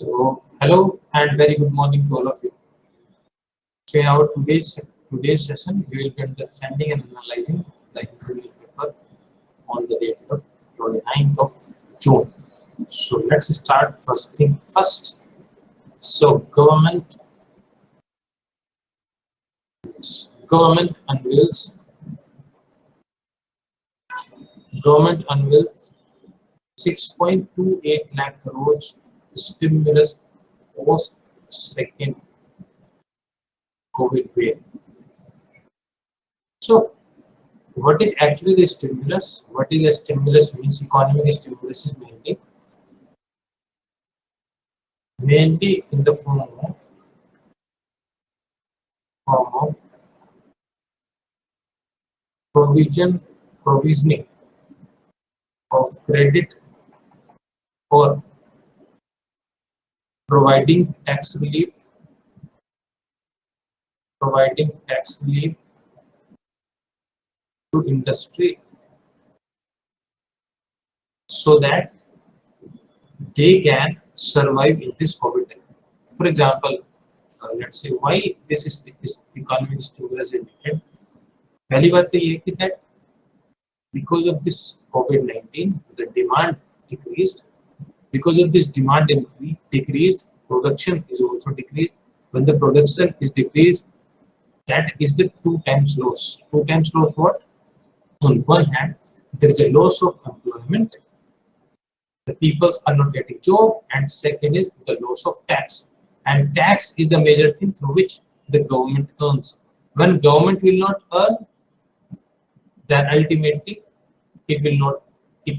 So, hello and very good morning to all of you. So, in our today's session, we will be understanding and analyzing the Hindu newspaper on the date of 29th of June. So, let's start first thing first. So, government unveils government unveils 6.28 lakh crores stimulus post second COVID wave. So, what is actually the stimulus? What is the stimulus means? Economic stimulus is mainly in the form of provisioning of credit or providing tax relief to industry so that they can survive in this COVID time. For example, let's say why this economic stimulus is needed. पहली बात तो ये कि that because of this COVID-19, the demand decreased. Because of this demand decreased, production is also decreased. When the production is decreased, that is the two times loss. Two times loss what? On one hand, there is a loss of employment. The people are not getting job, and second is the loss of tax. And tax is the major thing through which the government earns. When government will not earn, then ultimately it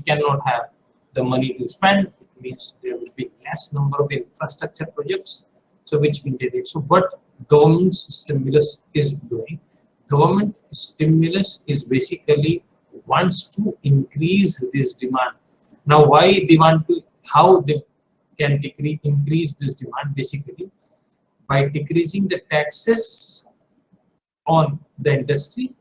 cannot have the money to spend. It means there will be less number of infrastructure projects, so which will take it. So what government stimulus is doing? Government stimulus is basically wants to increase this demand. Now, why they want to? How they can increase this demand? Basically, by decreasing the taxes on the industry,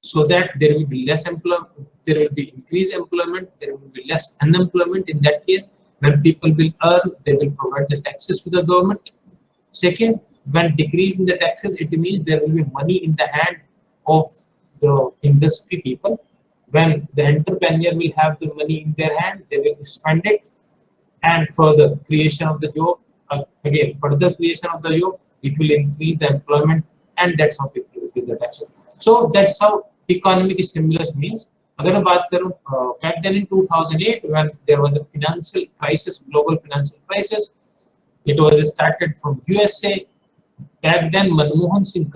so that there will be less employment, there will be increased employment, there will be less unemployment. In that case, when people will earn, they will provide the taxes to the government. Second, when decreasing the taxes, it means there will be money in the hand of the industry people. When the entrepreneur will have the money in their hand, they will spend it, and further creation of the job, again further creation of the job, it will increase the employment, and that's how people will pay the taxes. So that's how economic stimulus means. अगर मैं बात करूं back then in 2008 when there was a financial crisis, global financial crisis, it was started from USA. Back then Manmohan Singh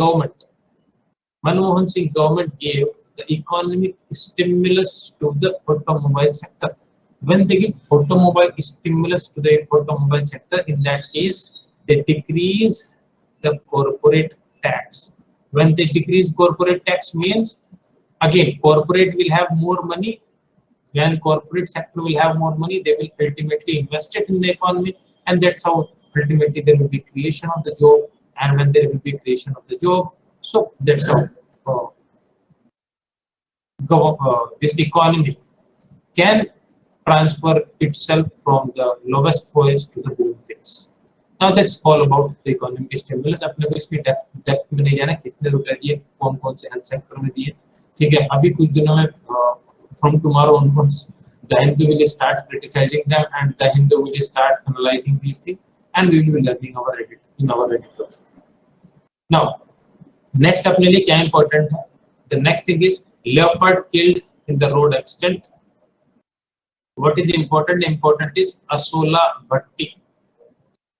government gave the economic stimulus to the automobile sector. When they give automobile stimulus to the automobile sector, in that case they decrease the corporate tax. When they decrease corporate tax means, again, corporate will have more money. When corporate sector will have more money, they will ultimately invest it in the economy, and that's how ultimately there will be creation of the job. And when there will be creation of the job, so that's how this economy can transfer itself from the lowest phase to the boom phase. Now that's all about the economic stimulus. अपने को इसकी depth में नहीं जाना, कितने रुपए दिए, कौन-कौन से हेल्थ सेक्टर में दिए, ठीक है. अभी कुछ दिनों में from tomorrow onwards, the Hindu will start criticizing them, and the Hindu will start analyzing these things, and we will be learning in our editor. Now, next अपने लिए क्या important है? The next thing is leopard killed in the road accident. What is important? Important is Asola Bhatti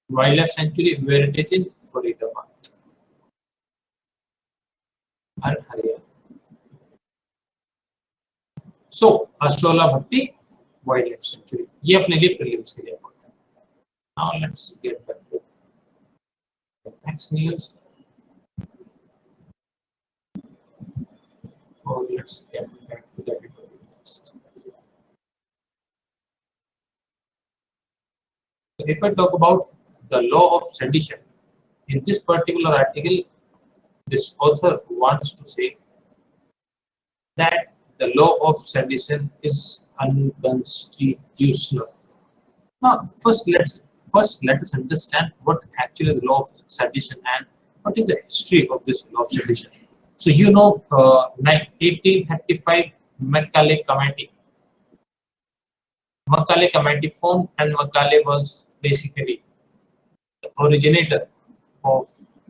Wildlife Sanctuary, where it is in Faridabad and Haryana. So Asola Bhatti Wildlife Sanctuary, ये अपने लिए prelims के लिए important. Now let's get back to the next news. Or let's get back to the editorial first. If I talk about the law of sedition, in this particular article, this author wants to say that the law of sedition is unconstitutional. Now, first first let us understand what actually the law of sedition and what is the history of this law of sedition. So 1835 Macaulay Committee. Macaulay Committee formed, and Macaulay was basically the originator of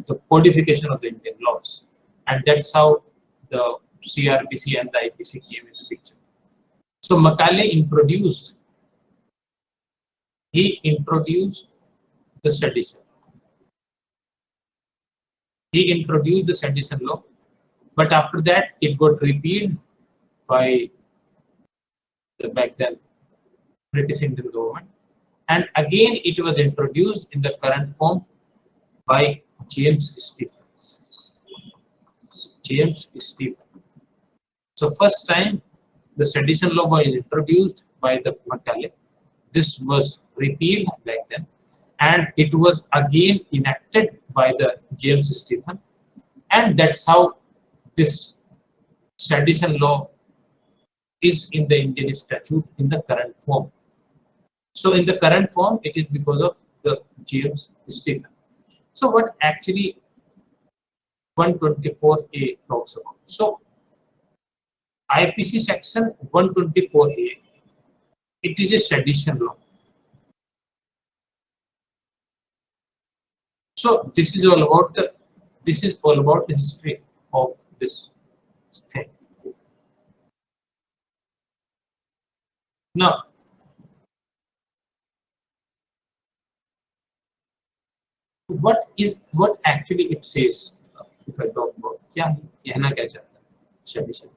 the codification of the Indian laws, and that's how the CRPC and the IPC came in the picture. So Macaulay introduced the sedition. He introduced the sedition law, but after that it got repealed by the back then British Indian government, and again it was introduced in the current form by James Stephen. So first time the sedition law was introduced by the Macaulay. This was repealed back then, and it was again enacted by the James Stephen, and that's how this sedition law is in the Indian statute in the current form. So in the current form, it is because of the James Stephen. So what actually 124A talks about? So IPC section 124A, it is a sedition law. So this is all about the history of this thing. Now, what actually it says? If I talk about sedition.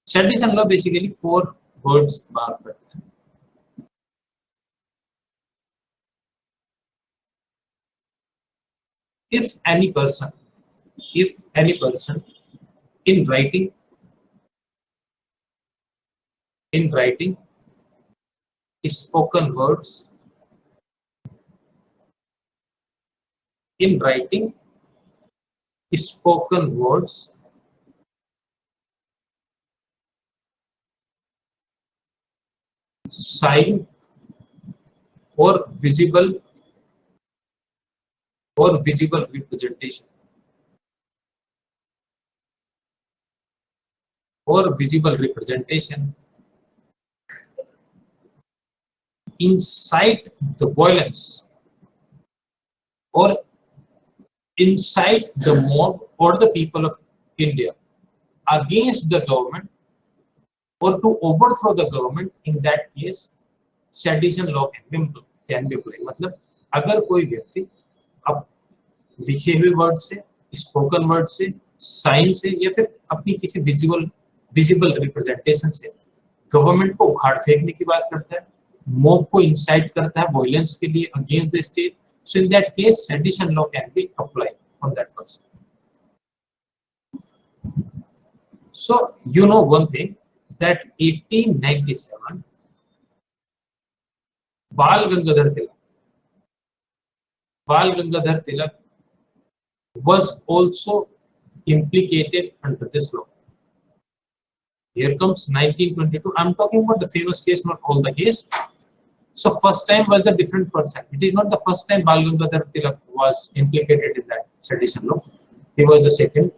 Sedition law basically 4 words bar करता है. If any person in writing spoken words, sign or visible representation, incite the violence or incite the mob or the people of India against the government or to overthrow the government, in that case sedition law can be applied. मतलब अगर कोई व्यक्ति अब लिखे हुए word से, spoken word से, sign से या फिर अपनी किसी विजिबल रिप्रेजेंटेशन से गवर्नमेंट को उखाड़ फेंकने की बात करता है, मॉब को इंसाइट करता है वायलेंस के लिए against the state, so in that case sedition law can be applied on that person. So you know one thing, that 1897 Bal Gangadhar Tilak was also implicated under this law. Here comes 1922. I'm talking about the famous case, not all the case. So first time was the different person. It is not the first time Bal Gangadhar Tilak was implicated in that sedition law. He was the second.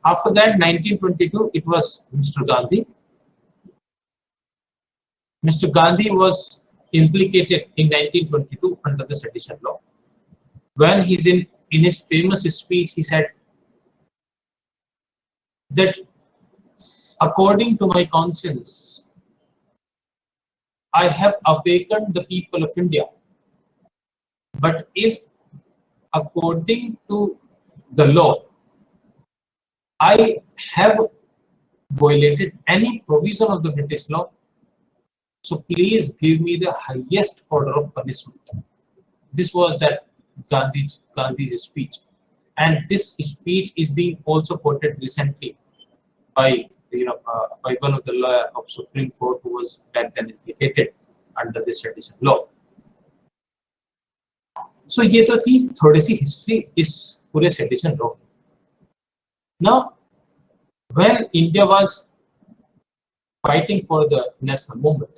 After that, 1922, it was Mr. Gandhi. Mr. Gandhi was implicated in 1922 under the sedition law. When he's in his famous speech, he said that according to my conscience, I have awakened the people of India. But if according to the law, I have violated any provision of the British law, so please give me the highest order of punishment. This was that Gandhi's speech, and this speech is being also quoted recently by by one of the lawyer of Supreme Court who was back then implicated under this sedition law. So ये तो थी थोड़ी सी history इस पूरे sedition law. Now, when India was fighting for the national movement,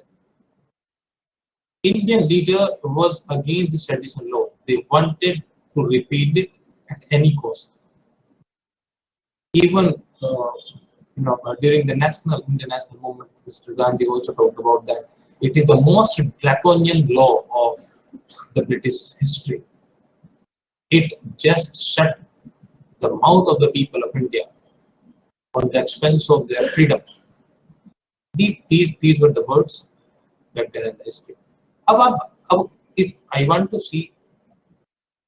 Indian leader was against the sedition law. They wanted to repeal it at any cost. Even during the national international movement, Mr. Gandhi also talked about that. It is the most draconian law of the British history. It just shut the mouth of the people of India on the expense of their freedom. These were the words back then in the history. If I want to see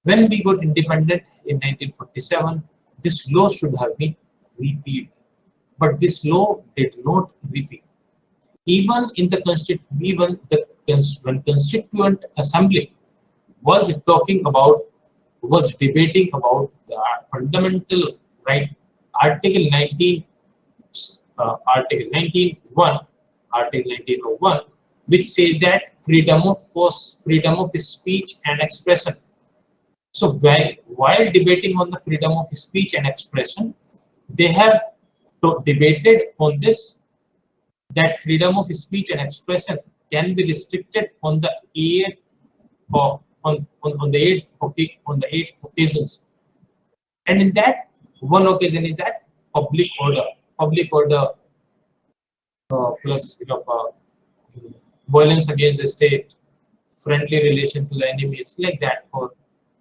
when we got independent in 1947, this law should have been repealed, but this law did not repeal. Even in the when Constituent Assembly was talking about, was debating about the fundamental right, Article 19, Article 19.1, Article 1901, which say that freedom of speech and expression. So while debating on the freedom of speech and expression, they have debated on this, that freedom of speech and expression can be restricted on the eight or on the eight occasions, and in that one occasion is that public order plus violence against the state, friendly relation to the enemies, like that. और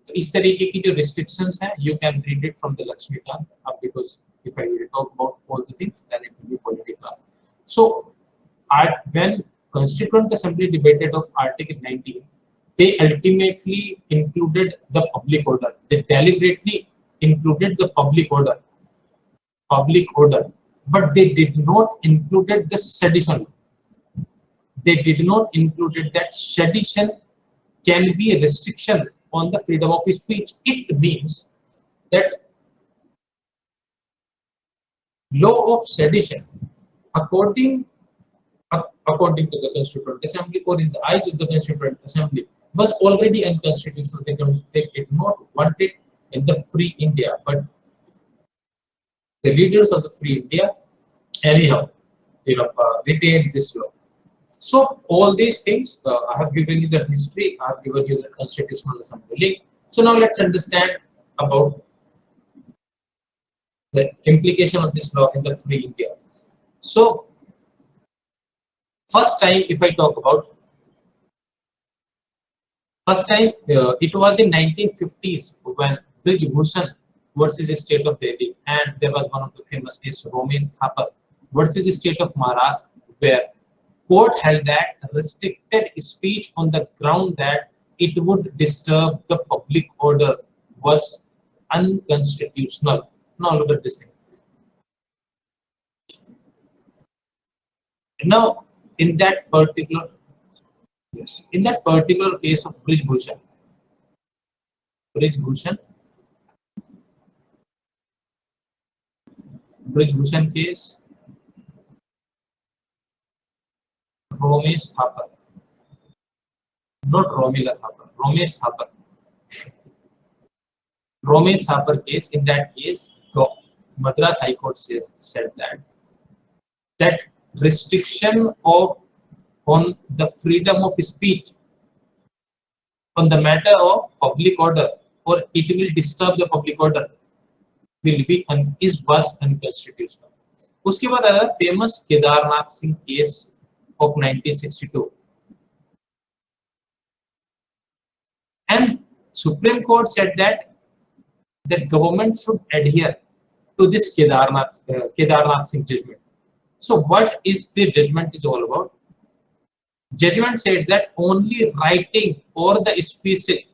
तो इस तरीके की जो restrictions हैं, you can read it from the Lakshmikant, because if I will talk about all the things, then it will be political class. So, when Constituent Assembly debated of Article 19, they ultimately included the public order. They deliberately included the public order, but they did not included the sedition. They did not included that sedition can be a restriction on the freedom of speech. It means that law of sedition, according to the Constituent Assembly, or in the eyes of the Constituent Assembly, was already unconstitutional. They did not want it in the free India, but the leaders of the free India anyhow retained this law. So all these things, I have given you the history, I have given you the Constitutional Assembly. So now let's understand about the implication of this law in the free India. So first time, if I talk about it was in 1950s when Brij Bhushan versus the state of Delhi, and there was one of the famous cases, Romesh Thapar versus the state of Maharashtra, where court held that restricted speech on the ground that it would disturb the public order was unconstitutional. Now look at this thing. Now in that particular case of Brij Bhushan case, Romesh Thapar, not Romila Thapar, Romesh Thapar case. In that case, Madras High Court said that restriction on the freedom of speech on the matter of public order, or it will disturb the public order, was unconstitutional. उसके बाद आया famous Kedarnath Singh case of 1962, and Supreme Court said that the government should adhere to this Kedarnath Singh judgment. So what is the judgment is all about? Judgment says that only writing or the speeches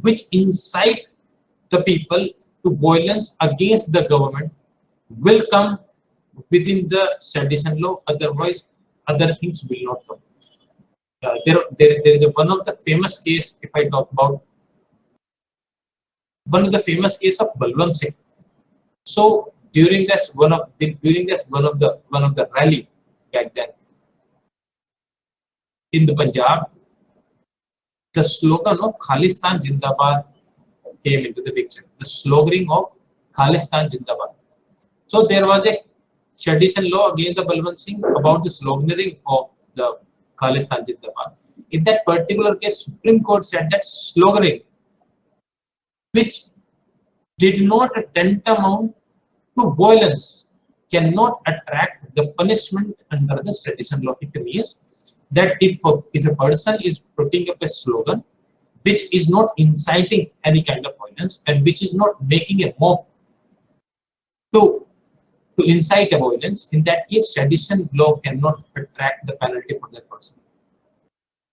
which incite the people to violence against the government will come within the sedition law. Otherwise, other things will not come. There is one of the famous case. If I talk about one of the famous case of Balwant Singh. So during one of the rally back then in the Punjab, the slogan of Khalistan Jindabad came into the picture. The slogan of Khalistan Jindabad. So there was a sedition law against the Balwant Singh about the sloganeering of the Khalistan Jindabad. In that particular case, Supreme Court said that sloganeering, which did not tantamount to violence, cannot attract the punishment under the sedition law. It means that if a person is putting up a slogan which is not inciting any kind of violence and which is not making a mob to incite a violence, in that case, sedition law cannot attract the penalty for that person.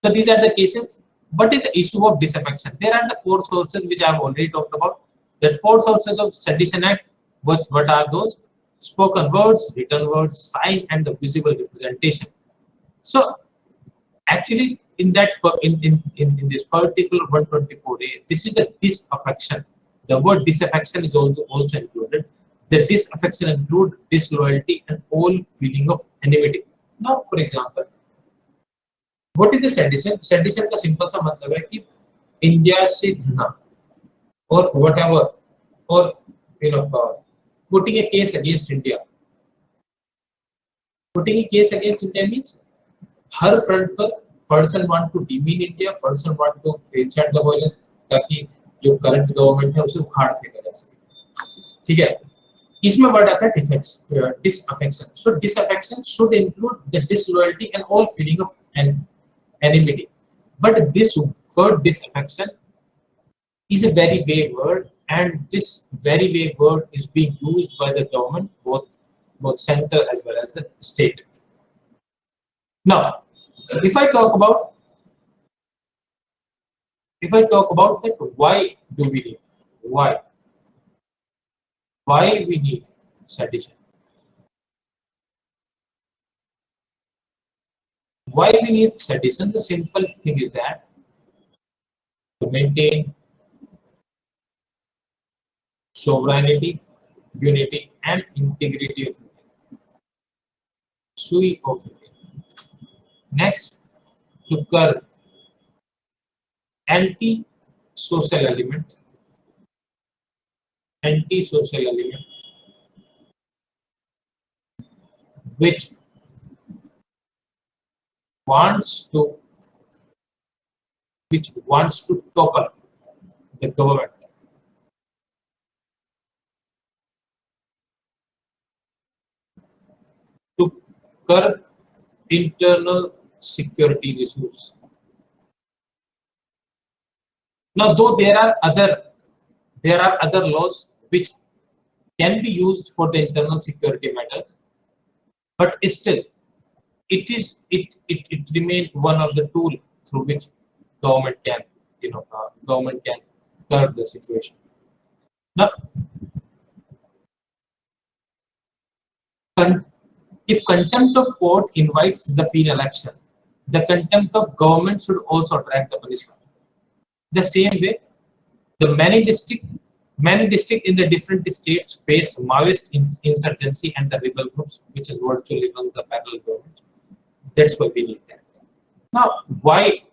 So these are the cases. What is the issue of disaffection? There are the four sources which I have already talked about. That four sources of Sedition Act. What are those? Spoken words, written words, sign, and the visible representation. So actually, in that in this particular 124A, this is the disaffection. The word disaffection is also included. The disaffection include disloyalty and all feeling of enmity. Now, for example, what is the sedition? Sedition का simple सा मतलब है कि India से घृणा or whatever, or putting a case against India. Putting a case against India means her front पर person want to demean India, person want to incite the violence ताकि जो current government है उसे उखाड़ फेंका जा सके. ठीक है? इसमें वर्ड आता है disaffection. So disaffection should include the disloyalty and all feeling of enmity. But this word disaffection is a very vague word, and this very vague word is being used by the government, both center as well as the state. Now, if I talk about that, why do we need why we need sedition? Why we need sedition? The simple thing is that to maintain sovereignty, unity, and integrity of India. Sui of India. Next, to curb anti-social element, which wants to topple the government. To curb internal security issues. Now, though there are other laws which can be used for the internal security matters, but still, it remains one of the tools through which government can curb the situation. Now, if contempt of court invites the penal action, the contempt of government should also attract the punishment. The same way, the many districts in the different states face Maoist insurgency and the rebel groups, which is virtually run the parallel government. That's why we need that. Now, why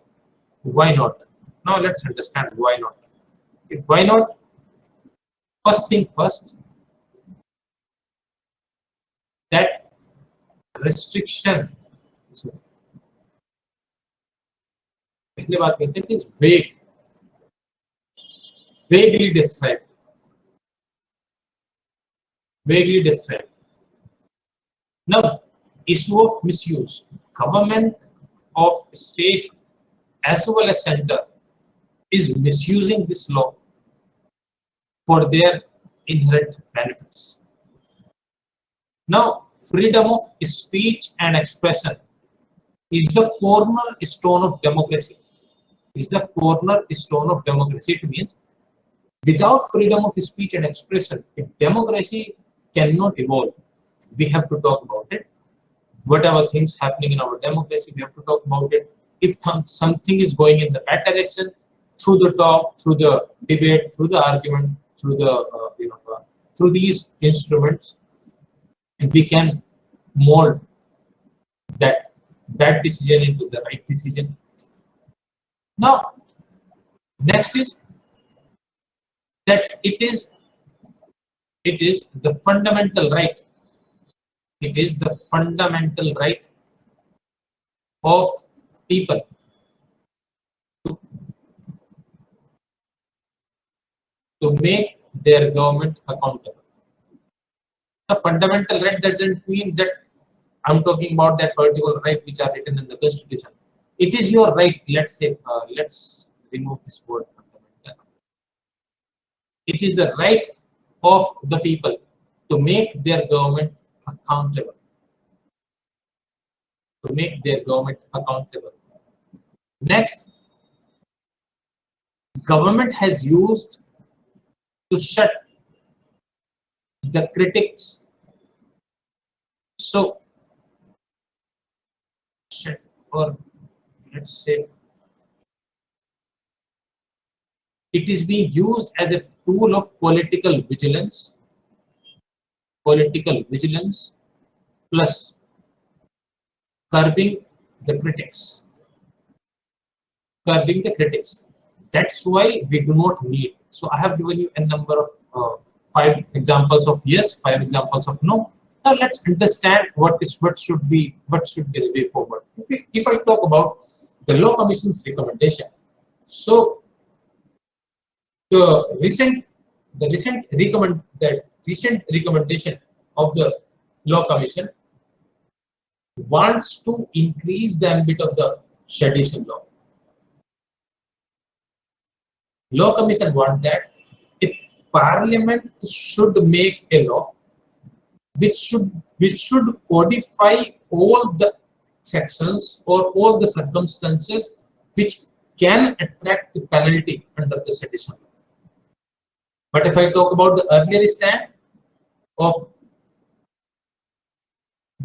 not? Now let's understand why not. Why not? First thing first, that restriction. पहले बात करते हैं कि is vaguely described. Now, issue of misuse. Government of state as well as center is misusing this law for their inherent benefits. Now, freedom of speech and expression is the cornerstone of democracy. It means without freedom of speech and expression, democracy cannot evolve. We have to talk about it. Whatever things happening in our democracy, we have to talk about it. If something is going in the bad direction, through the talk, through the debate, through the argument, through the through these instruments, we can mold that bad decision into the right decision. Now, next is that it is the fundamental right. It is the fundamental right of people to make their government accountable. The fundamental right doesn't mean that I'm talking about that particular right which are written in the Constitution. It is your right. Let's say, let's remove this word fundamental. It is the right of the people to make their government accountable. To make their government accountable. Next, government has used to shut the critics. So, shut, or let's say, it is being used as a tool of political vigilance plus curbing the critics. That's why we do not need. So I have given you a number of 5 examples of yes, 5 examples of no. Now let's understand what should be the way forward. If I talk about the Law Commission's recommendation, so the recent recommendation of the Law Commission wants to increase the ambit of the sedition law. Law Commission wants that if Parliament should make a law which should codify all the sections or all the circumstances which can attract the penalty under the sedition law. But if I talk about the earlier stand of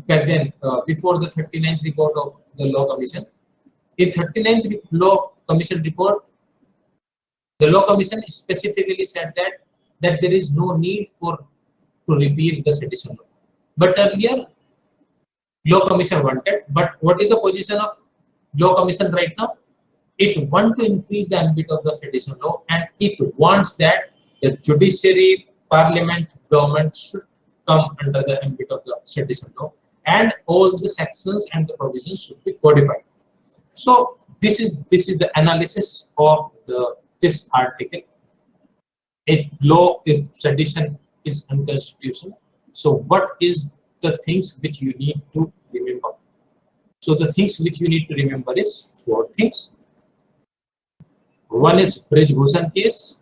then before the 39th report of the Law Commission, in 39th Law Commission report, the Law Commission specifically said that there is no need to repeal the sedition law. But earlier, Law Commission wanted. But what is the position of Law Commission right now? It wants to increase the ambit of the sedition law, and it wants that the judiciary, parliament, government should come under the ambit of the sedition law, and all the sections and the provisions should be codified. So this is the analysis of this article. A law if sedition is unconstitutional. So what is the things which you need to remember? So the things which you need to remember is 4 things. One is Brij Bhushan case.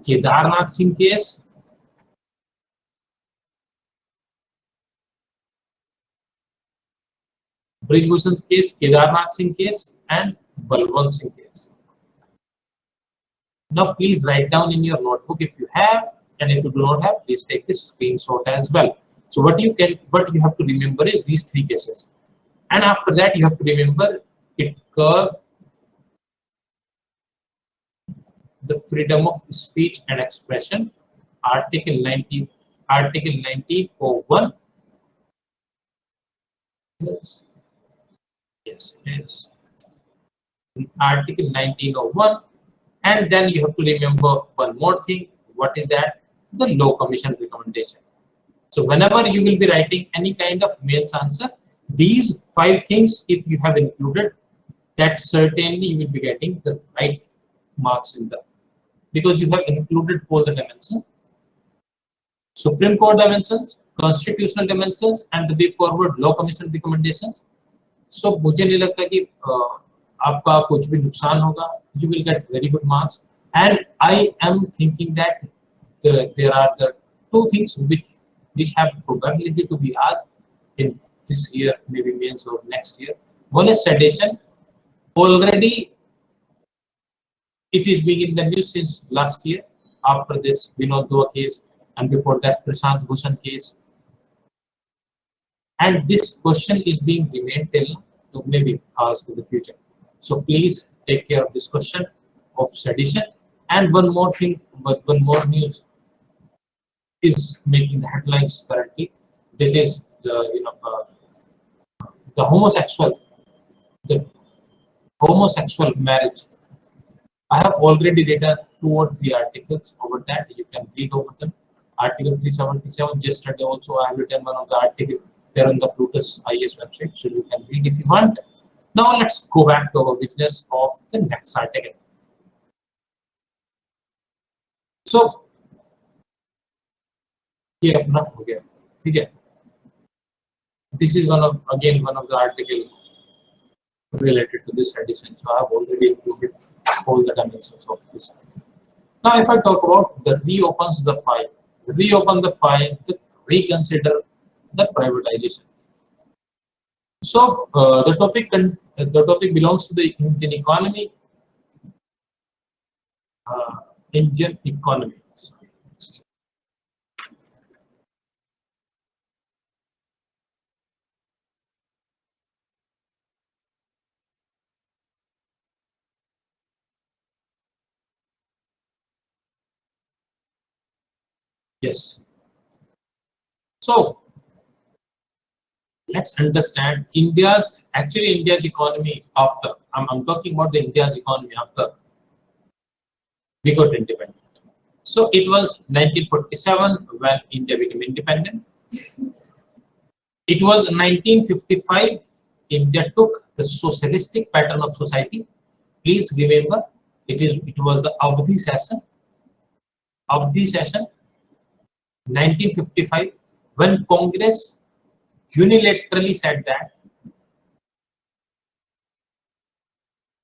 Kedarnath Singh case, Brij Bhushan case, Kedarnath Singh case, and Balwant Singh case. Now please write down in your notebook if you have, and if you do not have, please take this screenshot as well. So what you have to remember is these 3 cases, and after that you have to remember it curb the freedom of speech and expression, Article 1901. Yes. Article 1901, and then you have to remember one more thing. What is that? The Law Commission recommendation. So whenever you will be writing any kind of mains answer, these 5 things, if you have included, that certainly you will be getting the right marks in the, because you have included all the dimensions: Supreme Court dimensions, constitutional dimensions, and the way forward Law Commission recommendations. So मुझे नहीं लगता कि आपका कुछ भी नुकसान होगा. You will get very good marks, and I am thinking that there are the 2 things which have probability to be asked in this year, maybe mains or next year. One is sedition. Already it is being in the news since last year after this Vinod Dua case, and before that Prashant Bhushan case. And this question is being remained till to maybe asked in the future. So please take care of this question of sedition. And one more thing, but one more news is making the headlines currently. That is the homosexual marriage. I have already written 2 or 3 articles over that. You can read over them. Article 377. Yesterday also I have written one of the article there on the Plutus IAS website, so you can read if you want. Now let's go back to our business of the next article. So ये अपना हो गया, ठीक है. This is one of the article related to this edition. So I have already included all the dimensions of this. Now, if I talk about the reopens the file, reopen the file, to reconsider the privatization. So the topic belongs to the Indian economy. Indian economy. Yes. So let's understand India's economy after. I'm talking about the India's economy after we got independent. So it was 1947 when India became independent. It was 1955 India took the socialistic pattern of society. Please remember, it was the Avdhi session. Avdhi session 1955 when Congress unilaterally said that,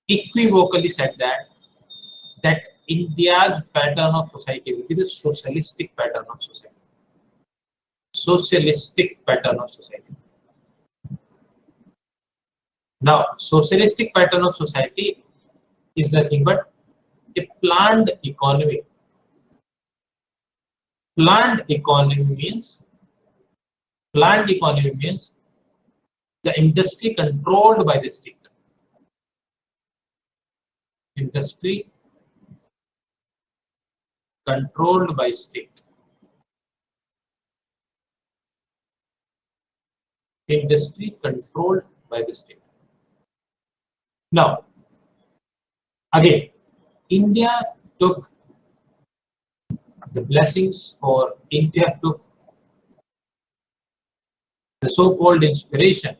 equivocally said that India's pattern of society will be the socialistic pattern of society. Socialistic pattern of society. Now, socialistic pattern of society is nothing but a planned economy. Planned economy means the industry controlled by the state. Industry controlled by state. Industry controlled by the state. Now, again, India took the blessings, or India took the so-called inspiration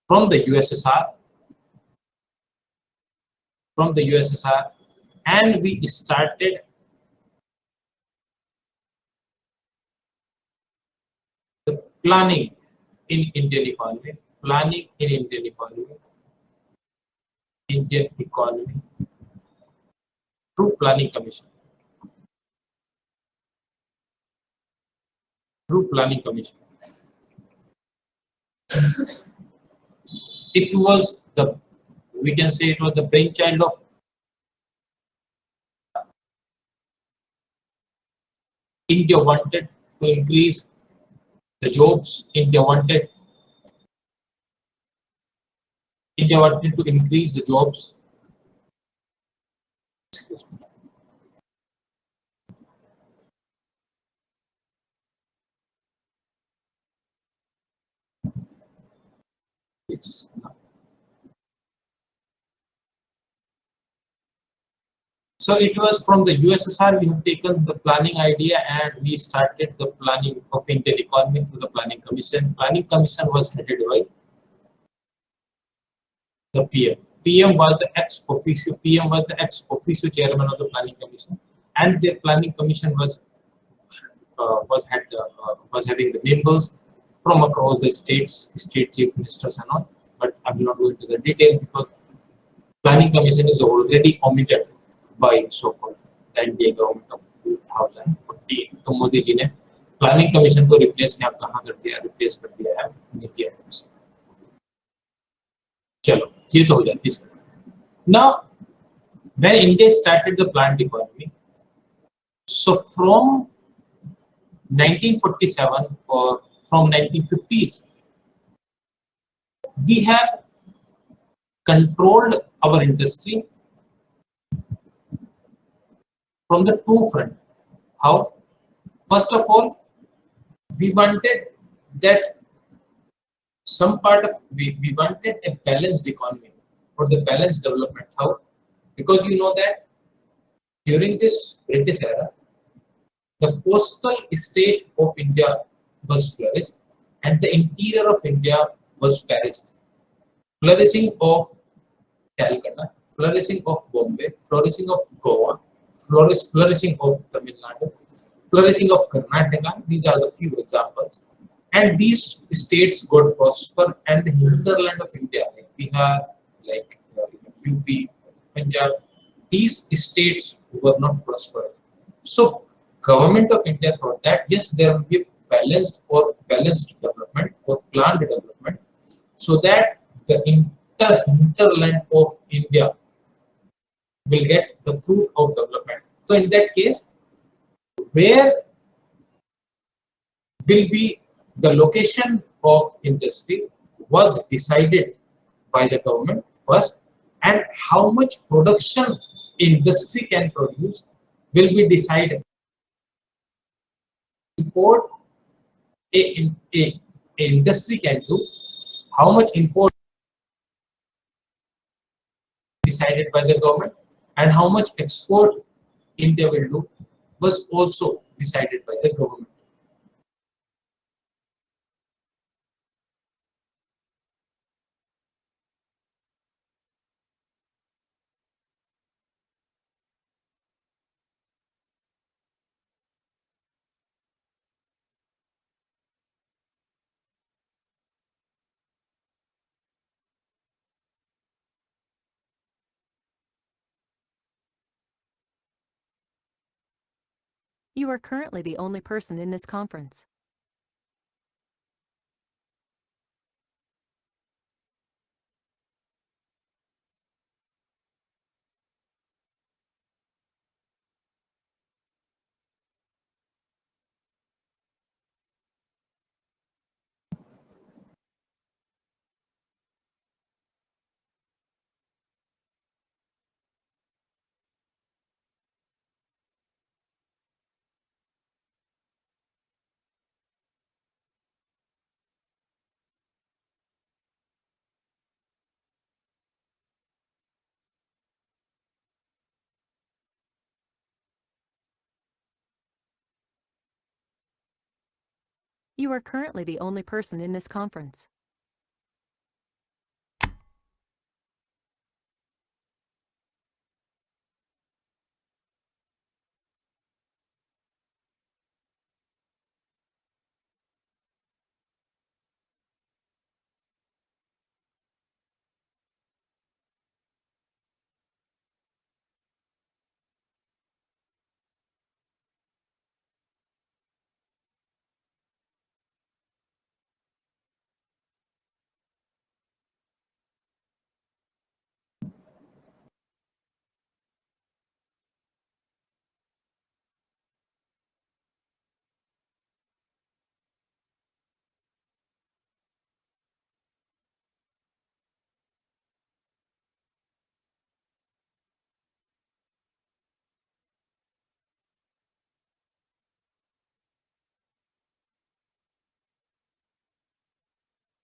from the USSR, and we started the planning in Indian economy, through planning commission. It was the, we can say it was the brainchild of India. Wanted to increase the jobs. India wanted to increase the jobs. Excuse me. Yes. So it was from the USSR we have taken the planning idea and we started the planning of Indian economy through the planning commission. Planning commission was headed by the PM. PM was the ex officio chairman of the planning commission, and the planning commission was having the members from across the states, state chief ministers and all. But I will not go into the detail because planning commission is already omitted by so-called the NDA government of 2014. तो मोदी जी ने planning commission को replace कर दिया है नीति आयोग से. चलो ये तो हो जाती है. Now, when India started the planned economy, so from 1947 or from 1950s, we have controlled our industry from the two front. How? First of all, we wanted that some part of we wanted a balanced economy or the balanced development. How? Because you know that during this British era, The coastal state of India was flourished, and the interior of India was perished. Flourishing of Calcutta, flourishing of Bombay, flourishing of Goa, flourishing of Tamil Nadu, flourishing of Karnataka. These are the few examples. And these states got prosper, and the hinterland of India, like Bihar, like UP, Punjab, these states were not prosper. So, government of India thought that yes, there will be balanced development or planned development, so that the hinterland of India will get the fruit of development. So, in that case, where will be the location of industry was decided by the government first, and how much production industry can produce will be decided. Import a industry can do, how much import decided by the government, and how much export India will do was also decided by the government. You are currently the only person in this conference. You are currently the only person in this conference.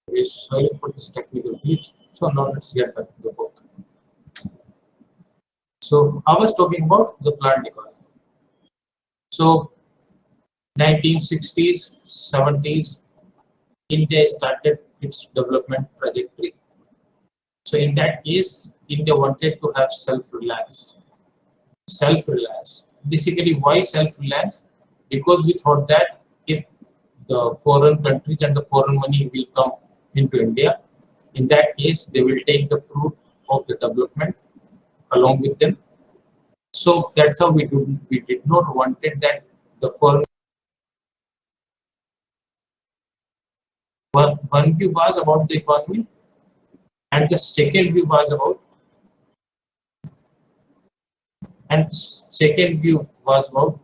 Okay, sorry for this technical glitch. So now let's get back to the book. So I was talking about the planned economy. So 1960s, 70s, India started its development trajectory. So in that case, India wanted to have self-reliance. Self-reliance. Basically, why self-reliance? Because we thought that if the foreign countries and the foreign money will come into India, in that case, they will take the fruit of the development along with them. So that's how we did not wanted that the foreign. One view was about the economy, and the second view was about second view was about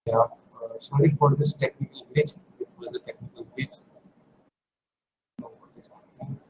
Yeah, sorry for this technical glitch. It was a technical glitch. Know what is happening.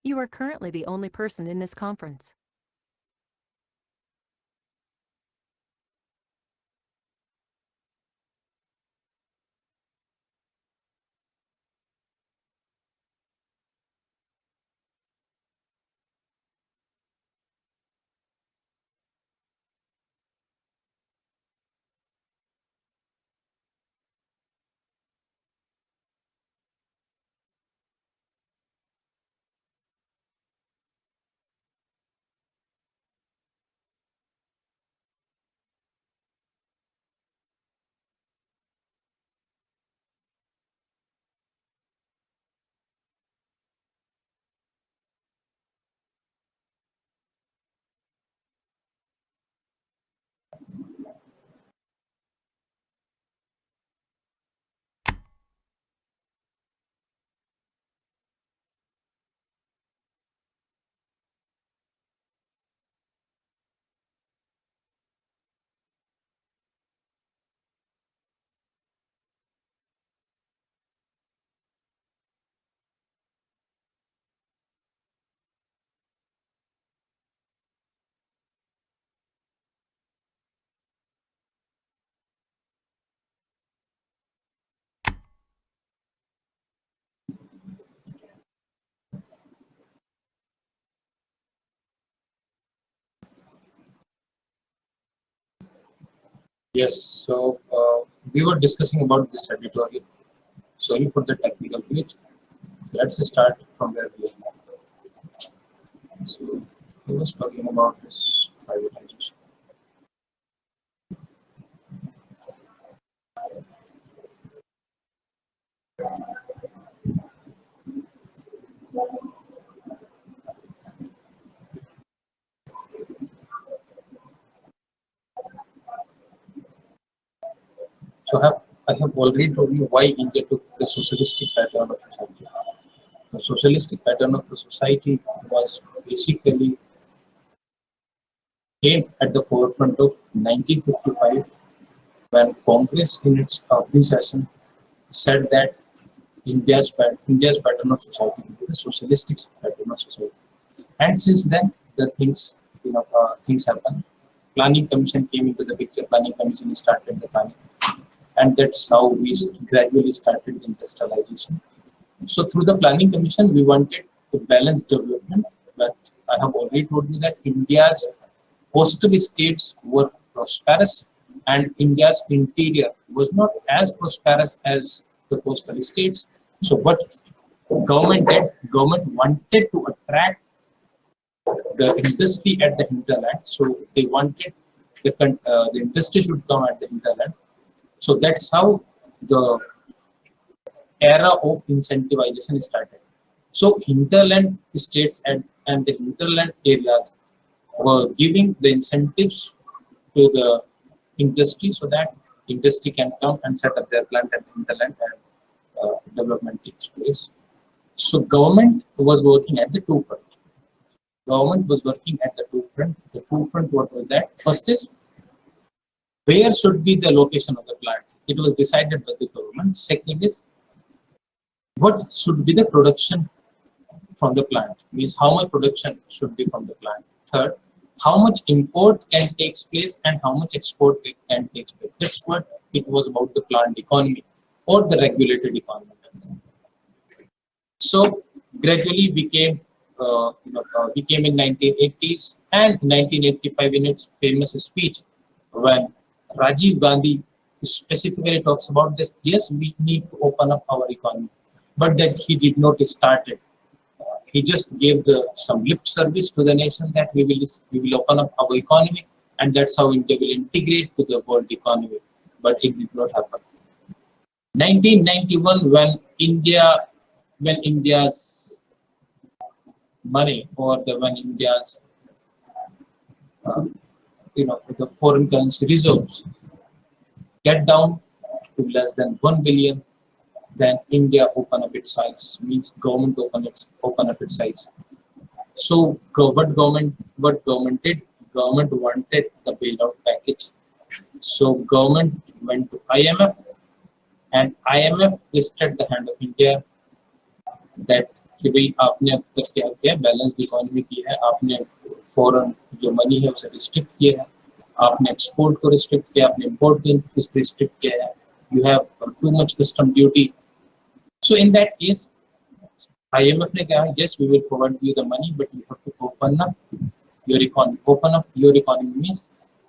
You are currently the only person in this conference. Yes, so we were discussing about this editorial. Sorry for the technical glitch. Let's start from where we are now. So we was talking about this privatization. I have already told you why India took the socialistic pattern of society. The socialistic pattern of the society was basically came at the forefront of 1955 when Congress in its session said that India's pattern of society is a socialistic pattern of society. And since then, the things happen. Planning Commission came into the picture. Planning Commission started the planning, and that's how we gradually started industrialization. So through the Planning Commission, we wanted to balance development, but I have already told you that India's coastal states were prosperous and India's interior was not as prosperous as the coastal states. So what government wanted to attract the industry at the hinterland. So they wanted the industry should come at the hinterland. So that's how the era of incentivization started. So hinterland states and the hinterland areas were giving the incentives to the industry so that industry can come and set up their plant at the hinterland and development takes place. So government was working at the two front. Government was working at the two front. The two front, what was that? First is where should be the location of the plant. It was decided by the government. Second is what should be the production from the plant, means how much production should be from the plant. Third, how much import can take place and how much export can take place. That's what it was about, the plant economy or the regulated economy. So gradually we came in 1980s and 1985 in its famous speech when Rajiv Gandhi specifically talks about this. Yes, we need to open up our economy, but that he did not start it. He just gave some lip service to the nation that we will open up our economy and that's how India will integrate to the world economy. But it did not happen. 1991, when India's money or when India's the foreign currency reserves get down to less than 1 billion, then India open up its size, means government open up its size. So what government did? Government wanted the bailout package. So government went to IMF and IMF twisted the hand of India that कि भाई आपने अब तक क्या किया, balance economy की है, आपने फॉरेन जो मनी है उसे रिस्ट्रिक्ट किया है, आपने एक्सपोर्ट को रिस्ट्रिक्ट किया, आपने इम्पोर्ट को रिस्ट्रिक्ट किया है, you have too much custom duty. So in that case IMF ने कहा, yes, we will provide you the money, but you have to open up your economy. Open up your economy means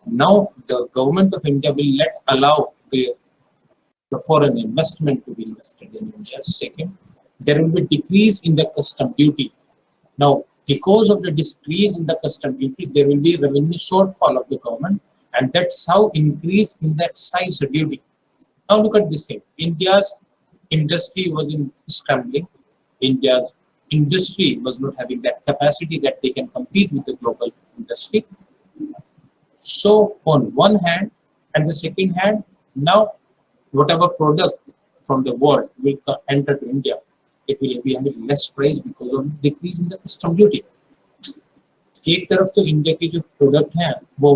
now the government of India will allow the foreign investment to be invested in India. Second, there will be decrease in the custom duty. Now, because of the decrease in the custom duty, there will be revenue shortfall of the government, and that's how increase in the excise duty. Now look at this thing. India's industry was in scrambling. India's industry was not having that capacity that they can compete with the global industry. So on one hand, and the second hand, now whatever product from the world will enter to India, it will be having less price because of decrease in the custom duty. एक तरफ तो India के जो product हैं वो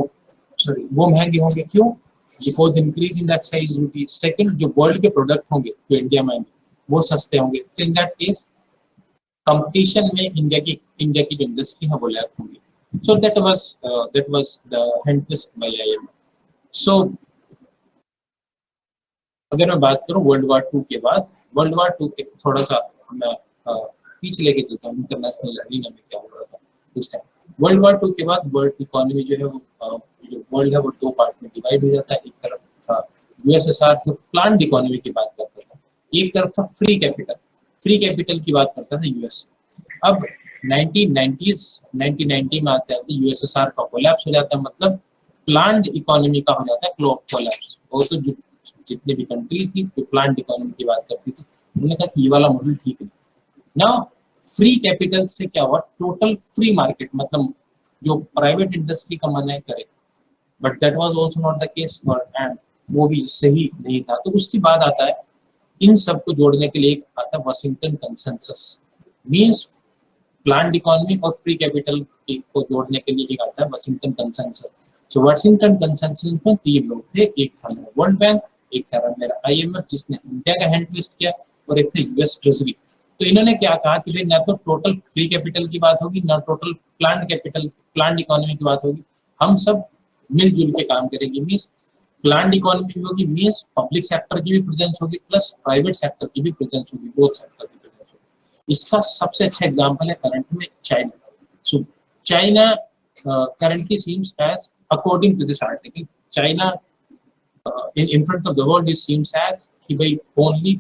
महंगे होंगे, क्यों? Because increase in the excise duty. Second, जो वर्ल्ड के प्रोडक्ट होंगे जो इंडिया में आएंगे वो सस्ते होंगे. तो इन दैट केस कंपटीशन में इंडिया की जो इंडस्ट्री है वो लैग होंगी. So that was the hint list by IMF. सो अगर मैं बात करूं वर्ल्ड वार 2 के बाद, वर्ल्ड वार 2 के थोड़ा सा मैं पीछे लेके चलता हूँ इंटरनेशनल अरीना में क्या हो रहा था उस टाइम. वर्ल्ड वार 2 के बाद वर्ल्ड इकोनॉमी जो है वो जो वर्ल्ड है वो दो पार्ट में डिवाइड हो जाता है. एक तरफ था USSR जो प्लान्ड इकोनॉमी की बात करता था, एक तरफ था फ्री कैपिटल की बात करता था US. अब 1990 में आता है तो USSR का कोलैप्स हो जाता है, मतलब प्लान्ड इकोनॉमी का हो जाता है कोलैप्स. वो तो जितने भी कंट्रीज थी जो प्लान्ड इकोनॉमी की बात करती थी उन्होंने कहा कि ये वाला मॉडल ठीक है. ना फ्री कैपिटल से क्या हुआ, टोटल फ्री मार्केट, मतलब जो प्राइवेट इंडस्ट्री का मन है करे, but that was also not the case for, and वो भी सही नहीं था. तो उसके बाद आता है इन सबको जोड़ने के लिए एक आता है Washington consensus. Means planned economy और फ्री कैपिटल को जोड़ने के लिए एक आता है वाशिंगटन कंसेंसस. सो वाशिंगटन कंसेंसस में 3 लोग थे, एक था मेरा वर्ल्ड बैंक, एक था मेरा IMF जिसने इंडिया का हैंड ट्विस्ट किया, और एक था US ट्रेजरी. तो इन्होंने क्या कहा कि भाई ना तो टोटल फ्री कैपिटल की बात होगी, ना टोटल प्लान्ड इकोनॉमी की बात होगी, हम सब मिलजुल के काम करेंगे. मींस प्लान्ड इकोनॉमी भी होगी, मींस पब्लिक सेक्टर की भी प्रेजेंस होगी प्लस प्राइवेट सेक्टर की भी प्रेजेंस होगी, बोथ सेक्टर की प्रेजेंस होगी. इसका सबसे अच्छा एग्जांपल है करंट में China. So China currently seems as, according to this article, China in front of the world it seems as कि भाई only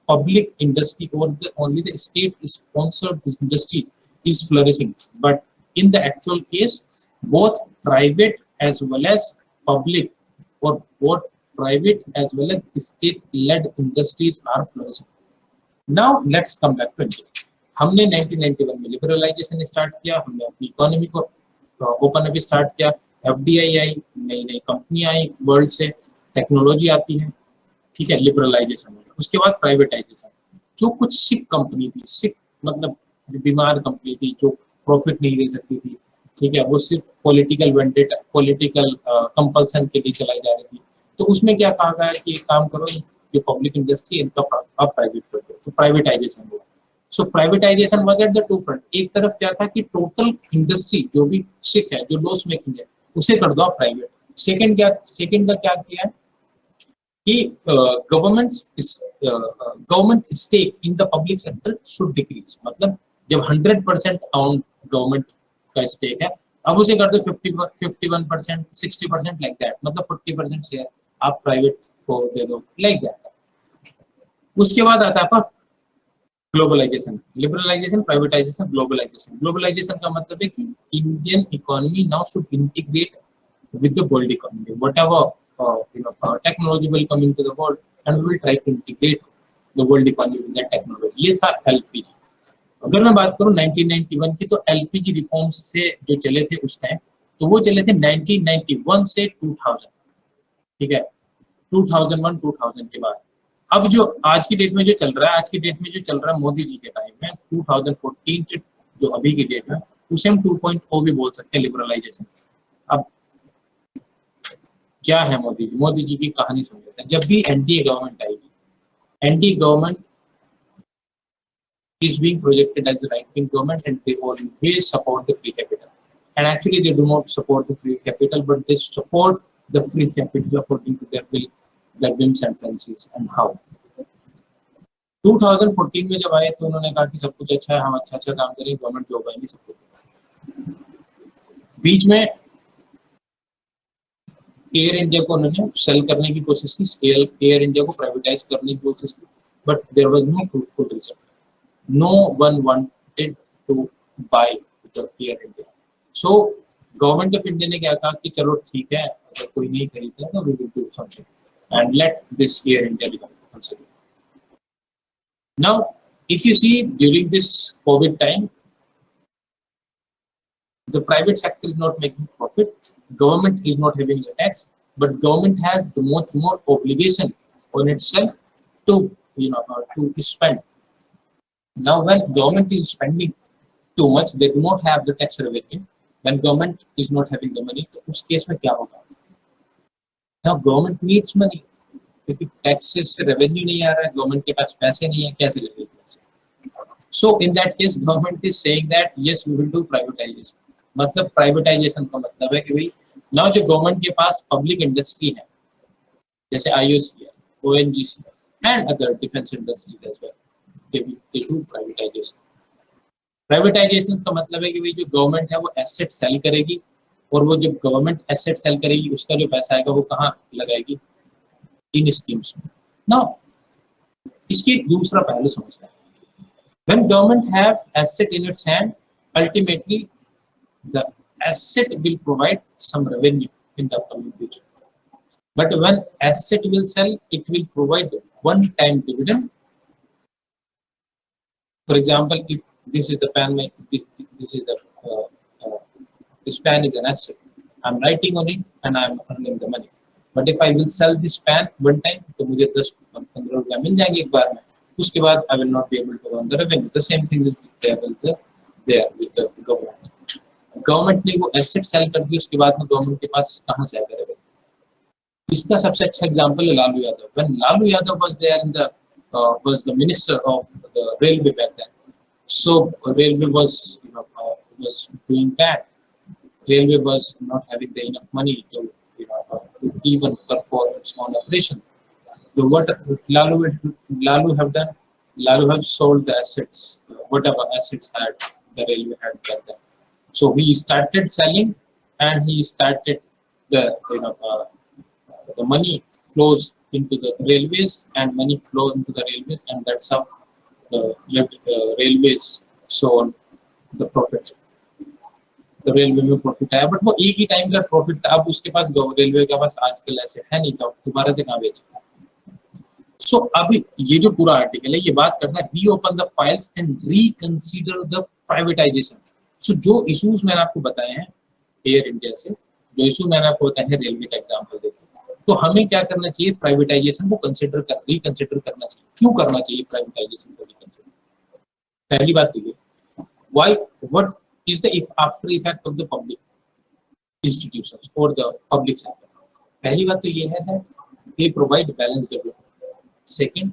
public industry or only the state sponsored industry is flourishing, but in the actual case both private as well as public or both private as well as state led industries are flourishing. Now let's come back to India. हमने 1991 में liberalisation start किया, हमने अपनी economy को open up start किया, FDI आई, नई नई company आई, world से टेक्नोलॉजी आती है, ठीक है, लिबरलाइजेशन हो गया. उसके बाद प्राइवेटाइजेशन. जो कुछ सिक कंपनी थी, सिक मतलब बीमार कंपनी थी जो प्रॉफिट नहीं दे सकती थी, ठीक है, वो सिर्फ पॉलिटिकल वेंडेटा, पॉलिटिकल कंपल्सन के लिए चलाई जा रही थी, तो उसमें क्या कहा गया कि एक काम करो, जो पब्लिक इंडस्ट्री इनका आप प्राइवेट कर दो. तो प्राइवेटाइजेशन हुआ. So privatisation was at the to front. एक तरफ क्या था कि टोटल इंडस्ट्री जो भी सिक है, जो लॉस मेकिंग है, उसे कर दो आप प्राइवेट. सेकंड का क्या किया है कि government stake in the public sector should decrease. मतलब जब 100% ऑन गवर्नमेंट का स्टेक है, अब उसे कर दो 51%, 60% लाइक दैट, मतलब 40% शेयर आप प्राइवेट को दे दो, लाइक दैट. उसके बाद आता है globalisation, liberalisation, privatisation, globalisation. Globalisation का मतलब है कि Indian economy now should integrate with the world economy. Whatever technology will come into the world, and we will try to integrate the world economy with that technology. ये था LPG. अगर मैं बात करूँ 1991 की, तो LPG रिफॉर्म्स से जो चले थे उस टाइम, तो वो चले थे 1991 से 2000, ठीक है, 2001-2000 के बाद. अब जो आज की डेट में जो चल रहा है मोदी जी के टाइम में 2014 जो अभी की डेट है, उसे हम 2.0 भी बोल सकते हैं, लिबरलाइजेशन. अब क्या है मोदी जी की कहानी सुन लेते हैं. जब भी NDA गवर्नमेंट आएगी, NDA government is being projected as a right-wing government, and they always support the free capital. And actually, they do not support the free capital, but they support the free capital according to their will, their whims and fancies. And how? 2014 में जब आए तो उन्होंने कहा कि सब कुछ अच्छा है, हम अच्छा काम करें, गवर्नमेंट जॉब आएंगी, सब कुछ। बीच में एयर इंडिया को उन्होंने सेल करने की कोशिश की, एयर इंडिया को प्राइवेटाइज करने की कोशिश की, but there was no fruitful result. No one wanted to buy the Air India. So government of India ने क्या कहा कि चलो ठीक है, अगर कोई नहीं खरीदता तो we will do something and let this Air India become considered. Now, if you see during this COVID time, the private sector is not making profit, government is not having the tax, but government has the much more obligation on itself to to spend. Now, when government is spending too much, they do not have the tax revenue. When government is not having the money, तो उस case में क्या होगा? Now, government needs money. क्योंकि taxes से revenue नहीं आ रहा है, government के पास पैसे नहीं है, कैसे लेंगे पैसे? So, in that case, government is saying that yes, we will do privatization. मतलब privatization का मतलब है कि भाई, now जो government के पास public industry है, जैसे IAS, ONGC, and other defense industries as well. They do privatization. Privatization का मतलब है कि भाई जो गवर्नमेंट है वो एसेट सेल करेगी, और वो जो गवर्नमेंट एसेट सेल करेगी उसका जो पैसा आएगा वो कहाँ लगाएगी? इन स्कीम्स में. नाउ इसकी एक दूसरा पहलू समझना है. When government have asset in its hand, ultimately the asset will provide some revenue in the upcoming future. But when asset will sell, it will provide one-time dividend. For example, if this is the pen, this is the this pen is an asset. I'm writing on it and I'm earning the money. But if I will sell this pen one time, तो मुझे 10-15 रुपया मिल जाएंगे एक बार में. उसके बाद I will not be able to earn the revenue. The same thing is there with the government. Government ने वो asset sell कर दी, उसके बाद में government के पास कहाँ से आएगा revenue? इसका सबसे अच्छा example है Lalu Yadav. When Lalu Yadav was there in the was the minister of the railway back then. So railway was was doing bad. Railway was not having the enough money to to even perform its own operation. So what Lalu have done? Lalu have sold the assets, whatever assets had the railway had back then. So he started selling, and he started the the money flows into the railways, and money flows into the railways, and that's how the railways sold the profit. The railway में profit आया, but वो एक ही time का profit था. अब उसके पास railway के पास आजकल ऐसे है नहीं, तो दोबारा से कहाँ बेचेगा? So अभी ये जो पूरा आर्टिकल है, ये बात करना है reopen the files and reconsider the privatization. So जो issues मैंने आपको बताए हैं एयर इंडिया से, जो इशू मैंने आपको बताया है रेलवे का एग्जाम्पल देकर, तो हमें क्या करना चाहिए? प्राइवेटाइजेशन को रिकंसिडर करना चाहिए. क्यों करना चाहिए प्राइवेटाइजेशन को रिकंसिडर? पहली बात तो ये, why, what is the after effect of the public institutions और द पब्लिक सेक्टर? पहली बात तो ये है they provide balance development. Second,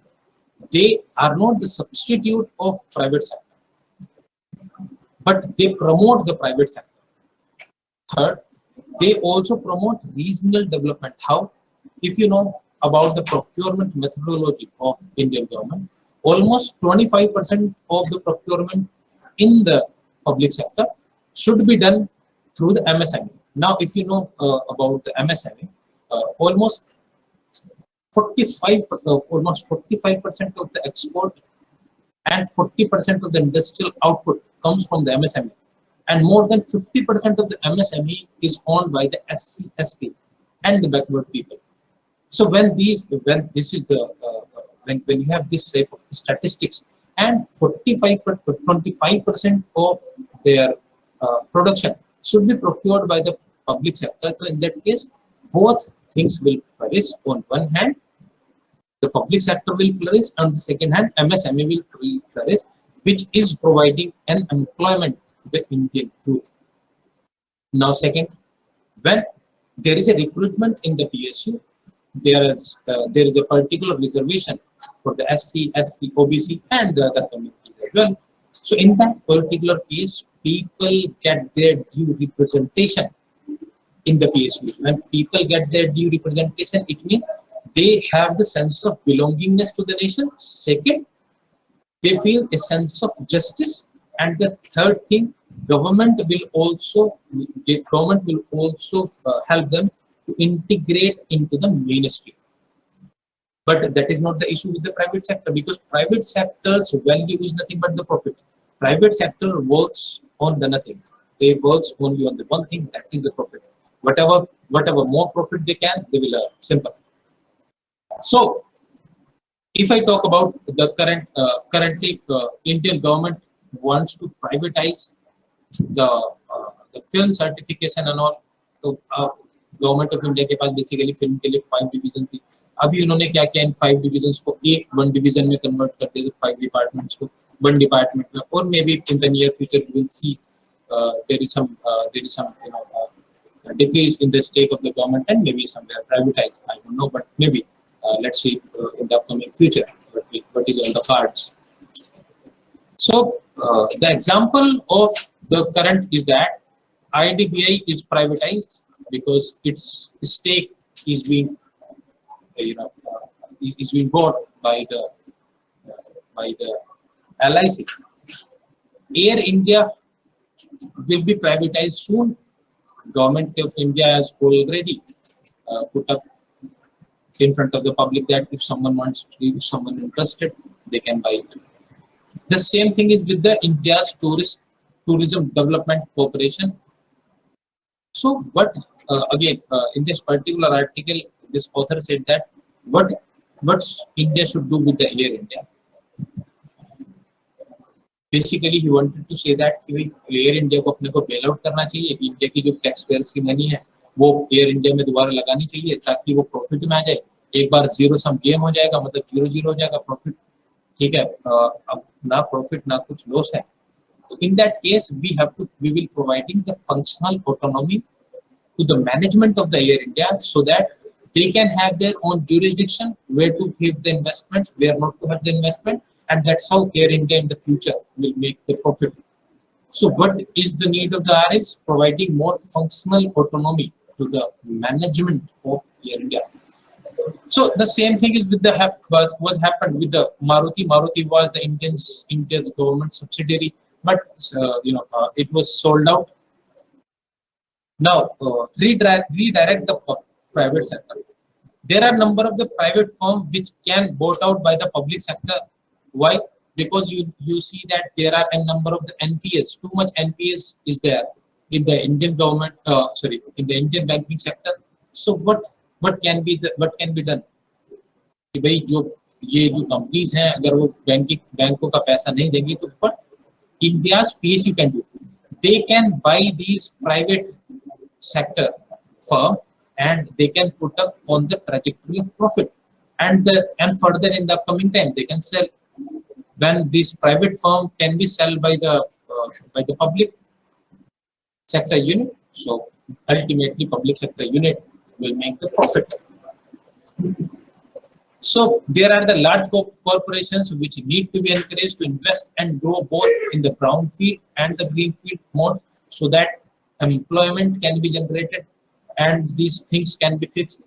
they are not the substitute of private sector, but they promote the private sector. Third, they also promote regional development. How? If you know about the procurement methodology of Indian government, almost 25% of the procurement in the public sector should be done through the MSME. Now, if you know about the MSME, almost 45% of the export and 40% of the industrial output comes from the MSME. And more than 50% of the MSME is owned by the SC, ST, and the backward people. So when this is the when you have this type of statistics, and 25% of their production should be procured by the public sector, so in that case, both things will flourish. On one hand, the public sector will flourish, on the second hand, MSME will flourish, which is providing an employment the Indian youth. Now, second, when there is a recruitment in the PSU, there is a particular reservation for the SC, ST, OBC, and the other communities as well. So in that particular case, people get their due representation in the PSU. When people get their due representation, it means they have the sense of belongingness to the nation. Second, they feel a sense of justice. And the third thing, government will also help them to integrate into the mainstream. But that is not the issue with the private sector, because private sector's value is nothing but the profit. Private sector works on the nothing. They works only on the one thing, that is the profit. Whatever more profit they can, they will earn. Simple. So, if I talk about the currently Indian government wants to privatize the film certification and all. तो government of India के पास basically film के लिए 5 division थी. अभी उन्होंने क्या किया, इन 5 डिवीजन्स को वन डिवीजन में कन्वर्ट कर दिया, 5 डिपार्टमेंट्स को वन डिपार्टमेंट में. और maybe in the near future we will see there is some decrease in the stake of the government and maybe somewhere privatized. I don't know, but maybe let's see in the upcoming future what is on the cards. So the example of the current is that IDBI is privatized because its stake is being is being bought by the LIC. Air India will be privatized soon. Government of India has already put up in front of the public that if someone interested, they can buy it. The same thing is with the India's Tourism Development Corporation. So what again in this particular article, this author said that what India should do with the Air India. Basically he wanted to say that Air India को अपने को bail out करना चाहिए. India की जो tax payers की money है वो एयर इंडिया में दोबारा लगानी चाहिए ताकि वो प्रॉफिट में आ जाए. एक बार जीरो सम गेम हो जाएगा, मतलब 0-0 हो जाएगा प्रॉफिट. ठीक है, अब ना प्रॉफिट ना कुछ लॉस है. So in that case, we will providing the functional autonomy to the management of the Air India so that they can have their own jurisdiction where to give the investments, where not to have the investment, and that's how Air India in the future will make the profit. So what is the need of the IAS? Providing more functional autonomy to the management of Air India. So the same thing is with the was happened with the Maruti. Maruti was the India's government subsidiary, but it was sold out. Now redirect the private sector. There are number of the private firms which can bought out by the public sector. Why? Because you see that there are a number of the NPS. Too much NPS is there in the Indian government. In the Indian banking sector. So what can be done? कि भाई ये जो companies हैं अगर वो बैंकों का पैसा नहीं देंगी तो what India's PSU can do? They can buy these private sector firm and they can put up on the trajectory of profit, and further in the upcoming time they can sell. When this private firm can be sold by the public sector unit, so ultimately public sector unit will make the profit. So there are the large corporations which need to be encouraged to invest and grow both in the brownfield and the greenfield mode, so that employment can be generated and these things can be fixed.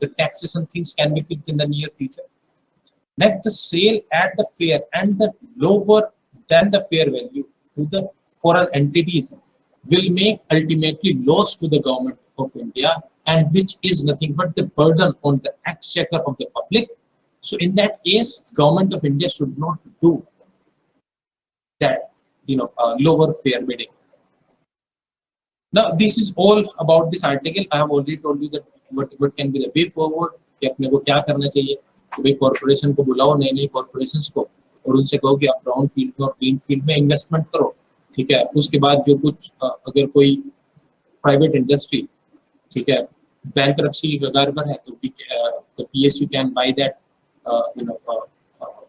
The taxes and things can be fixed in the near future. Next, the sale at the fair and the lower than the fair value to the foreign entities will make ultimately loss to the government of India, and which is nothing but the burden on the exchequer of the public. So in that case, government of India should not do that, lower fair bidding. Now, this is all about this article. I have already told you that what can be the way forward. कि अपने को क्या करना चाहिए. भाई corporation को बुलाओ, नई कॉर्पोरेशंस को, और उनसे कहो कि आप ब्राउन फील्ड में और ग्रीन फील्ड में इन्वेस्टमेंट करो. ठीक है, उसके बाद जो कुछ अगर कोई प्राइवेट इंडस्ट्री, ठीक है, bankruptcy की कगार पर है, तो the PSU can buy that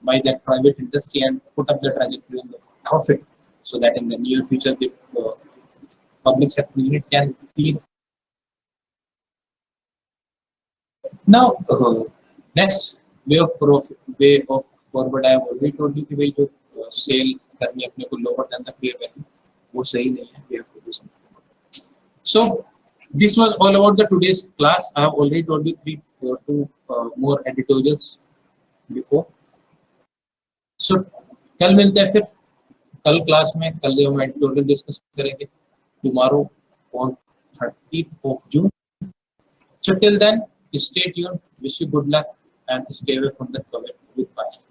buy that private industry and put up the trajectory on the profit, so that in the near future the public sector unit can be. Now next way of forward, I have already told you कि भाई जो cell करनी अपने को lower than the fair value, वो सही नहीं है. We have to do something. So this was all about the today's class. I have already told you two more editorials before. So कल मिलते हैं फिर, कल क्लास में, कल हम एडिटोरियल डिस्कस करेंगे, tomorrow on 30th of June. So till then, stay tuned. Wish you good luck and stay away from the COVID with passion.